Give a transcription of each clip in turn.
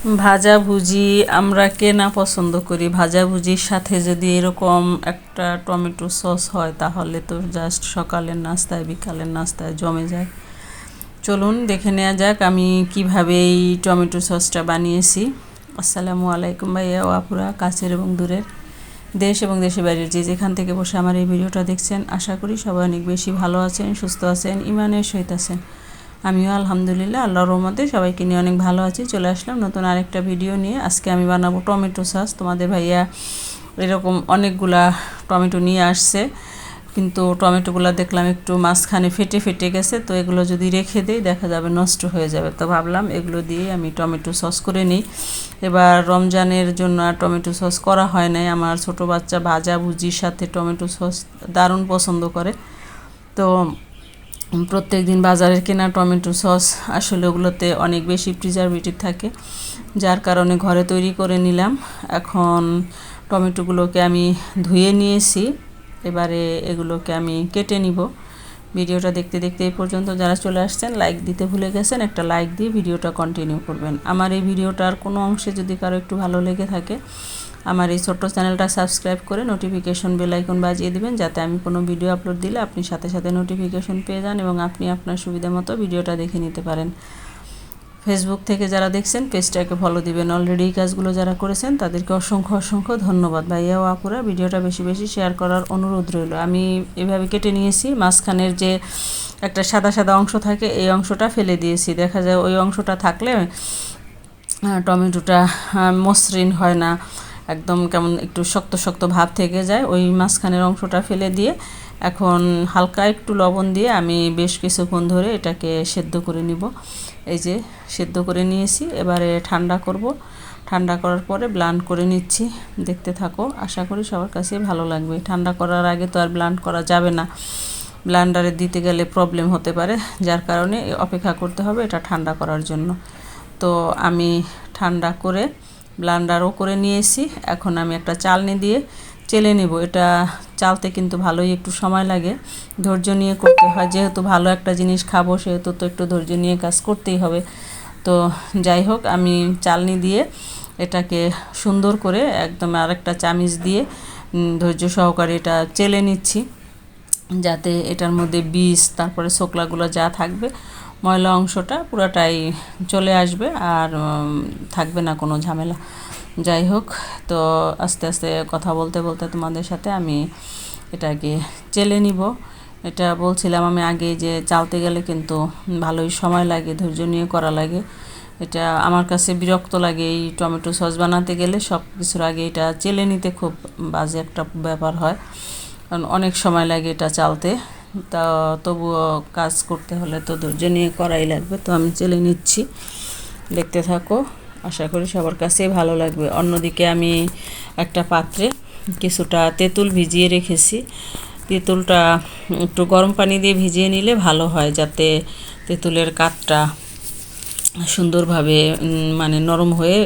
ভাজাভুজি আমরা কে না পছন্দ করি। ভাজাভুজির সাথে যদি এরকম একটা টমেটো সস হয় তাহলে তো জাস্ট সকালের নাস্তায় বিকালের নাস্তায় জমে যায়। চলুন দেখে নেওয়া যাক আমি কিভাবে এই টমেটো সসটা বানিয়েছি। আসসালামু আলাইকুম ভাইয়া ও আপুরা, কাছের এবং দূরের, দেশ এবং দেশের বাইরের যে যেখান থেকে বসে আমার এই ভিডিওটা দেখছেন, আশা করি সবাই অনেক বেশি ভালো আছেন, সুস্থ আছেন, ইমানের সহিত আছেন। আমিও আলহামদুলিল্লাহ আল্লাহর রহমতে সবাইকে নিয়ে অনেক ভালো আছি। চলে আসলাম নতুন আরেকটা ভিডিও নিয়ে। আজকে আমি বানাবো টমেটো সস। তোমাদের ভাইয়া এরকম অনেকগুলা টমেটো নিয়ে আসছে, কিন্তু টমেটোগুলো দেখলাম একটু মাঝখানে ফেটে ফেটে গেছে, তো এগুলো যদি রেখে দেই দেখা যাবে নষ্ট হয়ে যাবে। তো ভাবলাম এগুলো দিয়ে আমি টমেটো সস করে নিই। এবার রমজানের জন্য আর টমেটো সস করা হয় নাই। আমার ছোট বাচ্চা ভাজা ভুজির সাথে টমেটো সস দারুণ পছন্দ করে। তো প্রত্যেক দিন বাজারের কেনা টমেটো সস আসলে ওগুলোতে অনেক বেশি প্রিজারভেটিভ থাকে, যার কারণে ঘরে তৈরি করে নিলাম। এখন টমেটোগুলোকে আমি ধুয়ে নিয়েছি, এবারে এগুলোকে আমি কেটে নিব। ভিডিওটা দেখতে দেখতে এই পর্যন্ত যারা চলে আসছেন, লাইক দিতে ভুলে গেছেন, একটা লাইক দিয়ে ভিডিওটা কন্টিনিউ করবেন। আমার এই ভিডিওটার কোনো অংশে যদি কারো একটু ভালো লেগে থাকে, আমার এই ছোট্ট চ্যানেলটা সাবস্ক্রাইব করে নোটিফিকেশন বেল আইকন বাজিয়ে দিবেন, যাতে আমি কোনো ভিডিও আপলোড দিলে আপনি সাথে সাথে নোটিফিকেশন পেয়ে যান এবং আপনি আপনার সুবিধা মতো ভিডিওটা দেখে নিতে পারেন। ফেসবুক থেকে যারা দেখছেন পেজটাকে ফলো দিবেন। অলরেডি এই কাজগুলো যারা করেছেন তাদেরকে অসংখ্য অসংখ্য ধন্যবাদ। ভাইয়া ও আপুরা, ভিডিওটা বেশি বেশি শেয়ার করার অনুরোধ রইল। আমি এভাবে কেটে নিয়েছি, মাঝখানের যে একটা সাদা সাদা অংশ থাকে এই অংশটা ফেলে দিয়েছি। দেখা যায় ওই অংশটা থাকলে টমেটোটা মসৃণ হয় না, একদম কেমন একটু শক্ত শক্ত ভাব থেকে যায়। ওই মাঝখানের অংশটা ফেলে দিয়ে এখন হালকা একটু লবণ দিয়ে আমি বেশ কিছুক্ষণ ধরে এটাকে সেদ্ধ করে নিব। এই যে সেদ্ধ করে নিয়েছি, এবারে ঠান্ডা করব। ঠান্ডা করার পরে ব্লান্ড করে নিচ্ছি। দেখতে থাকো, আশা করি সবার কাছে ভালো লাগবে। ঠান্ডা করার আগে তো আর ব্লান্ড করা যাবে না, ব্লান্ডারে দিতে গেলে প্রবলেম হতে পারে, যার কারণে অপেক্ষা করতে হবে এটা ঠান্ডা করার জন্য। তো আমি ঠান্ডা করে ব্লান্ডারও করে নিয়েছি। এখন আমি একটা চালনি দিয়ে চেলে নেব। এটা চালতে কিন্তু ভালোই একটু সময় লাগে, ধৈর্য নিয়ে করতে হয়। যেহেতু ভালো একটা জিনিস খাবো সেহেতু তো একটু ধৈর্য নিয়ে কাজ করতেই হবে। তো যাই হোক, আমি চালনি দিয়ে এটাকে সুন্দর করে একদম আরেকটা চামিচ দিয়ে ধৈর্য সহকারে এটা চেলে নিচ্ছি, যাতে এটার মধ্যে বীজ তারপরে ছোকলাগুলো যা থাকবে ময়লা অংশটা পুরাটাই চলে আসবে, আর থাকবে না কোনো ঝামেলা। যাই হোক, তো আস্তে আস্তে কথা বলতে বলতে তোমাদের সাথে আমি এটাকে চেলে নিব। এটা বলছিলাম আমি আগে যে চালতে গেলে কিন্তু ভালোই সময় লাগে, ধৈর্য নিয়ে করা লাগে। এটা আমার কাছে বিরক্ত লাগে, এই টমেটো সস বানাতে গেলে সব কিছুর আগে এটা চেলে নিতে খুব বাজে একটা ব্যাপার হয়, কারণ অনেক সময় লাগে এটা চালতে। তা তবুও কাজ করতে হলে তো ধৈর্য নিয়ে করাই লাগবে। তো আমি চেলে নিচ্ছি, দেখতে থাকো, আশা করি সবার কাছেই ভালো লাগবে। অন্যদিকে আমি একটা পাত্রে কিছুটা তেঁতুল ভিজিয়ে রেখেছি। তেঁতুলটা একটু গরম পানি দিয়ে ভিজিয়ে নিলে ভালো হয়, যাতে তেঁতুলের কাঠটা সুন্দরভাবে মানে নরম হয়ে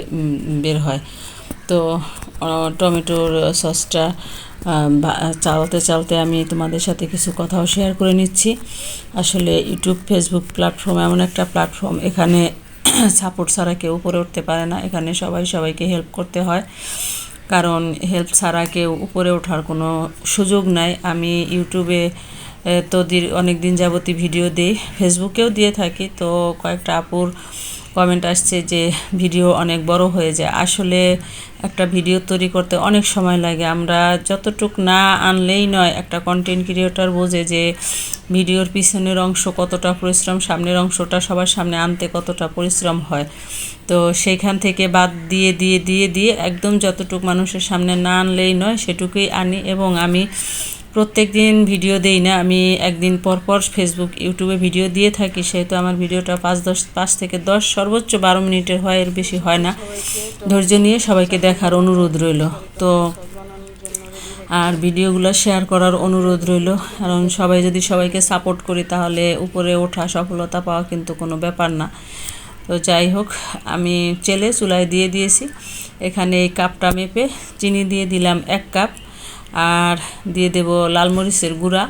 বের হয়। তো টমেটোর সসটা চালাতে চালাতে আমি তোমাদের সাথে কিছু কথাও শেয়ার করে নিচ্ছি। আসলে ইউটিউব ফেসবুক প্ল্যাটফর্ম এমন একটা প্ল্যাটফর্ম, এখানে সাপোর্ট ছাড়া কেউ উপরে উঠতে পারে না। এখানে সবাই সবাইকে হেল্প করতে হয়, কারণ হেল্প ছাড়া কেউ উপরে ওঠার কোনো সুযোগ নাই। আমি ইউটিউবে তো অনেক দিন যাবতীয় ভিডিও দিই, ফেসবুকেও দিয়ে থাকি। তো কয়েকটা আপুর কমেন্ট আসছে যে ভিডিও অনেক বড় হয়ে যায়। আসলে একটা ভিডিও তৈরি করতে অনেক সময় লাগে। আমরা যতটুক না আনলেই নয়, একটা কন্টেন্ট ক্রিয়েটর বোঝে যে ভিডিওর পিছনের অংশ কতটা পরিশ্রম, সামনের অংশটা সবার সামনে আনতে কতটা পরিশ্রম হয়। তো সেইখান থেকে বাদ দিয়ে দিয়ে দিয়ে দিয়ে একদম যতটুকু মানুষের সামনে না আনলেই নয় সেটুকুই আনি। এবং আমি প্রত্যেক দিন ভিডিও দেই না, আমি একদিন পর পর ফেসবুক ইউটিউবে ভিডিও দিয়ে থাকি। সেহেতু আমার ভিডিওটা 5 থেকে 10 সর্বোচ্চ 12 মিনিটের হয়, এর বেশি হয় না। ধৈর্য নিয়ে সবাইকে দেখার অনুরোধ রইল। তো আর ভিডিওগুলো শেয়ার করার অনুরোধ রইল, কারণ সবাই যদি সবাইকে সাপোর্ট করি তাহলে উপরে ওঠা সফলতা পাওয়া কিন্তু কোনো ব্যাপার না। তো যাই হোক, আমি চেলে চুলায় দিয়ে দিয়েছি। এখানে এই কাপটা মেপে চিনি দিয়ে দিলাম 1 কাপ, আর দিয়ে দেব লাল মরিচের গুঁড়া।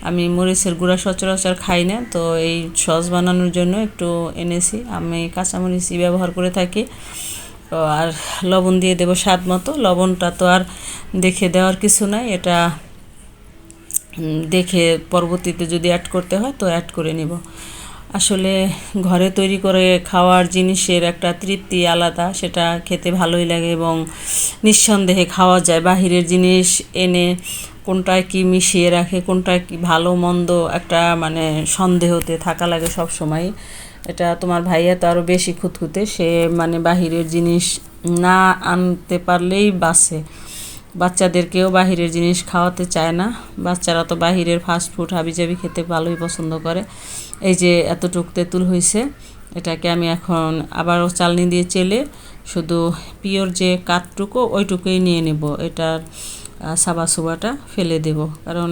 আমি মরিচের গুঁড়া সচরাচর খাই না, তো এই সস বানানোর জন্য একটু এনেছি। আমি কাঁচামরিচই ব্যবহার করে থাকি। আর লবণ দিয়ে দেব স্বাদ মতো। লবণটা তো আর দেখে দেওয়ার কিছু নাই, এটা দেখে পরবর্তীতে যদি অ্যাড করতে হয় তো অ্যাড করে নিব। আসলে ঘরে তৈরি করে খাওয়ার জিনিসের একটা তৃপ্তি আলাদা, সেটা খেতে ভালোই লাগে এবং নিঃসন্দেহে খাওয়া যায়। বাহিরের জিনিস এনে কোনটায় কি মিশিয়ে রাখে, কোনটায় কি ভালো মন্দ একটা মানে সন্দেহতে থাকা লাগে সব সময়। এটা তোমার ভাইয়া তো আরও বেশি খুঁতখুঁতে, সে মানে বাহিরের জিনিস না আনতে পারলেই বাসে। বাচ্চাদেরকেও বাহিরের জিনিস খাওয়াতে চায় না, বাচ্চারা তো বাহিরের ফাস্ট ফুড হাবিজাবি খেতে ভালোই পছন্দ করে। এই যে এতটুক তেঁতুল হয়েছে, এটাকে আমি এখন আবারও চালনি দিয়ে চেলে শুধু পিওর যে কাঠটুকু ওইটুকুই নিয়ে নেব, এটার সাবা সুবাটা ফেলে দেব। কারণ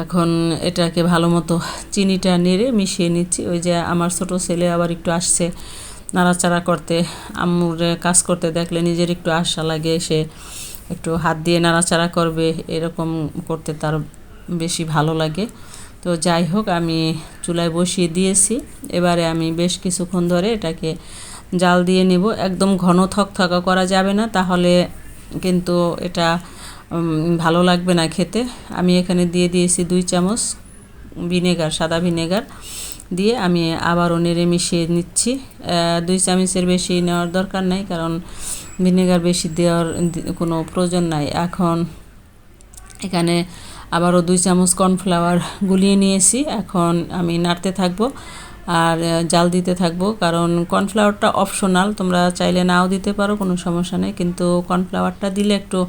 এখন এটাকে ভালো মতো চিনিটা নেড়ে মিশিয়ে নিচ্ছি। ওই যে আমার ছোট ছেলে আবার একটু আসছে নাড়াচাড়া করতে, আম্মুর কাজ করতে দেখলে নিজের একটু আশা লাগে, সে একটু হাত দিয়ে নাড়াচাড়া করবে, এরকম করতে তার বেশি ভালো লাগে। তো যাই হোক, আমি চুলায় বসিয়ে দিয়েছি। এবারে আমি বেশ কিছুক্ষণ ধরে এটাকে জাল দিয়ে নেব। একদম ঘন থকথকা করা যাবে না, তাহলে কিন্তু এটা ভালো লাগবে না খেতে। আমি এখানে দিয়ে দিয়েছি 2 চামচ ভিনেগার, সাদা ভিনেগার দিয়ে আমি আবারও নেড়ে মিশিয়ে নিচ্ছি। 2 চামচের বেশি নেওয়ার দরকার নাই, কারণ ভিনেগার বেশি দেওয়ার কোনো প্রয়োজন নাই। এখন এখানে আবারও 2 চামচ কর্নফ্লাওয়ার গুলিয়ে নিয়েছি। এখন আমি নাড়তে থাকবো আর জাল দিতে থাকবো, কারণ কর্নফ্লাওয়ারটা অপশনাল, তোমরা চাইলে নাও দিতে পারো, কোনো সমস্যা নেই। কিন্তু কর্নফ্লাওয়ারটা দিলে একটু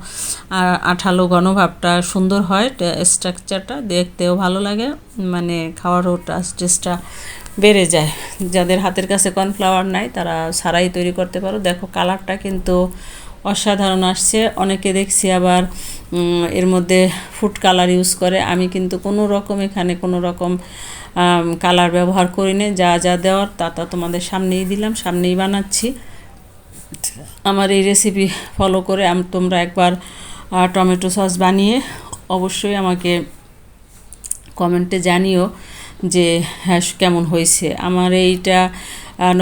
আঠালো ঘনভাবটা সুন্দর হয়, স্ট্রাকচারটা দেখতেও ভালো লাগে, মানে খাওয়ারও টেস্টটা বেড়ে যায়। যাদের হাতের কাছে কর্নফ্লাওয়ার নাই তারা ছাড়াই তৈরি করতে পারো। দেখো কালারটা কিন্তু অসাধারণ আসছে। অনেকে দেখছি আবার এর মধ্যে ফুড কালার ইউজ করে, আমি কিন্তু কোনো রকম এখানে কোনো রকম কালার ব্যবহার করি না। যা যা দেওয়ার তা তা তোমাদের সামনেই দিলাম, সামনেই বানাচ্ছি। আমার এই রেসিপি ফলো করে তোমরা একবার টমেটো সস বানিয়ে অবশ্যই আমাকে কমেন্টে জানিও যে হ্যাঁ কেমন হয়েছে। আমার এইটা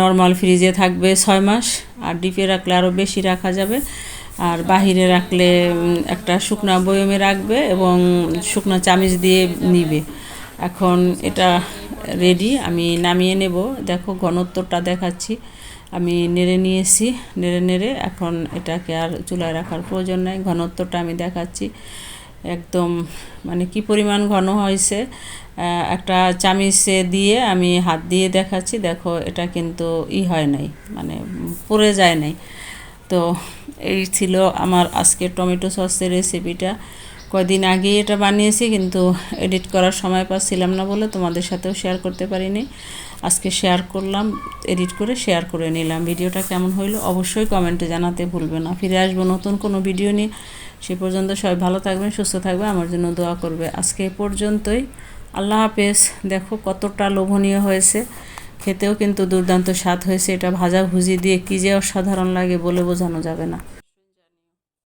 নর্মাল ফ্রিজে থাকবে 6 মাস, আর ডিপে রাখলে আরও বেশি রাখা যাবে, আর বাহিরে রাখলে একটা শুকনা বয়মে রাখবে এবং শুকনা চামিচ দিয়ে নিবে। এখন এটা রেডি, আমি নামিয়ে নেব। দেখো ঘনত্বটা দেখাচ্ছি, আমি নেড়ে নিয়েছি, নেড়ে এখন এটাকে আর চুলায় রাখার প্রয়োজন নাই। ঘনত্বটা আমি দেখাচ্ছি, একদম মানে কি পরিমাণ ঘন হয়েছে। একটা চামিচে দিয়ে আমি হাত দিয়ে দেখাচ্ছি, দেখো এটা কিন্তু হয় নাই, মানে পড়ে যায় নাই। তো এই ছিল আমার আজকে টমেটো সসের রেসিপিটা। কয়দিন আগেই এটা বানিয়েছি, কিন্তু এডিট করার সময় পাচ্ছিলাম না বলে তোমাদের সাথেও শেয়ার করতে পারিনি। আজকে শেয়ার করলাম, এডিট করে শেয়ার করে নিলাম। ভিডিওটা কেমন হইলো অবশ্যই কমেন্টে জানাতে ভুলবে না। ফিরে আসবো নতুন কোনো ভিডিও নিয়ে, সে পর্যন্ত সবাই ভালো থাকবেন, সুস্থ থাকবে, আমার জন্য দোয়া করবে। আজকে এ পর্যন্তই, আল্লাহ হাফেজ। দেখো কতটা লোভনীয় হয়েছে, খেতেও কিন্তু দুর্দান্ত স্বাদ হয়েছে। এটা ভাজা ভুজি দিয়ে কী যে অসাধারণ লাগে বলে বোঝানো যাবে না।